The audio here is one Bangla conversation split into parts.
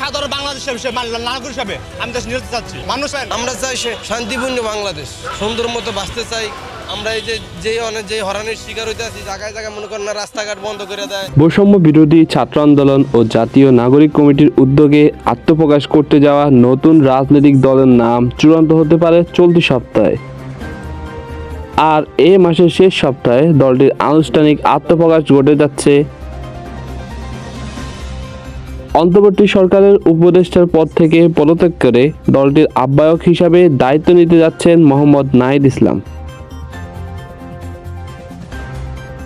সাধারণ বাংলাদেশ নাগরিক হিসেবে আমি দেশ নিতে চাচ্ছি। মানুষ আমরা চাই শান্তিপূর্ণ বাংলাদেশ, সুন্দর মতো বাঁচতে চাই। আমরা এই যে হরানির শিকার হইতে আছি, জায়গায় জায়গায় মনে করেন না রাস্তাঘাট বন্ধ করে দেয়। বৈষম্য বিরোধী ছাত্র আন্দোলন ও জাতীয় নাগরিক কমিটির উদ্যোগে আত্মপ্রকাশ করতে যাওয়া নতুন রাজনৈতিক দলের নাম চূড়ান্ত হতে পারে চলতি সপ্তাহে। আর এই মাসের শেষ সপ্তাহে দলটির আনুষ্ঠানিক আত্মপ্রকাশ ঘটে যাচ্ছে। অন্তর্বর্তী সরকারের উপদেষ্টার পদ থেকে পদত্যাগ করে দলটির আহ্বায়ক হিসাবে দায়িত্ব নিতে যাচ্ছেন মোহাম্মদ নাহিদ ইসলাম।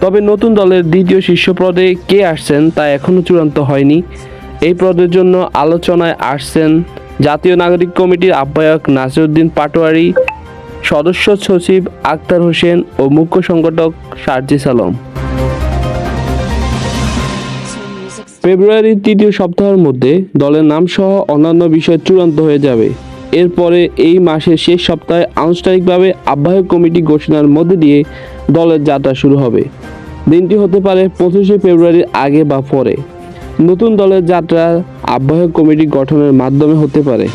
তবে নতুন দলের দ্বিতীয় শীর্ষ পদে কে আসছেন তা এখনও চূড়ান্ত হয়নি। এই পদের জন্য আলোচনায় আসছেন জাতীয় নাগরিক কমিটির আহ্বায়ক নাসিরউদ্দিন পাটোয়ারি, সদস্য সচিব আক্তার হোসেন ও মুখ্য সংগঠক সার্জিস আলম। ফেব্রুয়ারির তৃতীয় সপ্তাহের মধ্যে দলের নাম সহ অন্যান্য বিষয় চূড়ান্ত হয়ে যাবে। এরপরে এই মাসের শেষ সপ্তাহে আনুষ্ঠানিকভাবে আহ্বায়ক কমিটি ঘোষণার মধ্যে দিয়ে দলের যাত্রা শুরু হবে। দিনটি হতে পারে 25শে ফেব্রুয়ারির আগে বা পরে। নতুন দলের যাত্রা আহ্বায়ক কমিটি গঠনের মাধ্যমে হতে পারে।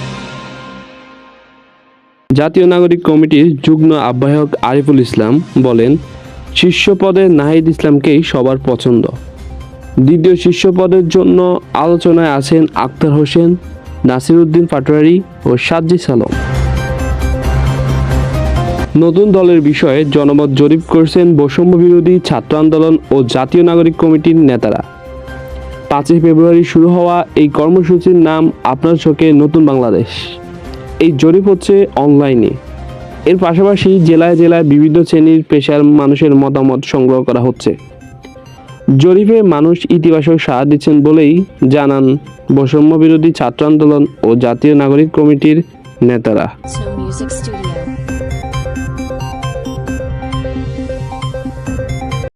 জাতীয় নাগরিক কমিটির যুগ্ম আহ্বায়ক আরিফুল ইসলাম বলেন, শীর্ষ পদে নাহিদ ইসলামকেই সবার পছন্দ। দ্বিতীয় শীর্ষ পদের জন্য আলোচনায় আছেন আক্তার হোসেন, নাসিরউদ্দিন পাটোয়ারি ও সার্জিস আলম। নতুন দলের বিষয়ে জনমত জরিপ করেছেন বৈষম্য বিরোধী ছাত্র আন্দোলন ও জাতীয় নাগরিক কমিটির নেতারা। 5 ফেব্রুয়ারি শুরু হওয়া এই কর্মসূচির নাম আপনার চোখে নতুন বাংলাদেশ। এই জরিপ হচ্ছে অনলাইনে। এর পাশাপাশি জেলায় জেলায় বিভিন্ন শ্রেণীর পেশার মানুষের মতামত সংগ্রহ করা হচ্ছে। জরিপে মানুষ ইতিবাচক সাড়া দিচ্ছেন বলেই জানান বৈষম্য বিরোধী ছাত্র আন্দোলন ও জাতীয় নাগরিক কমিটির নেতারা।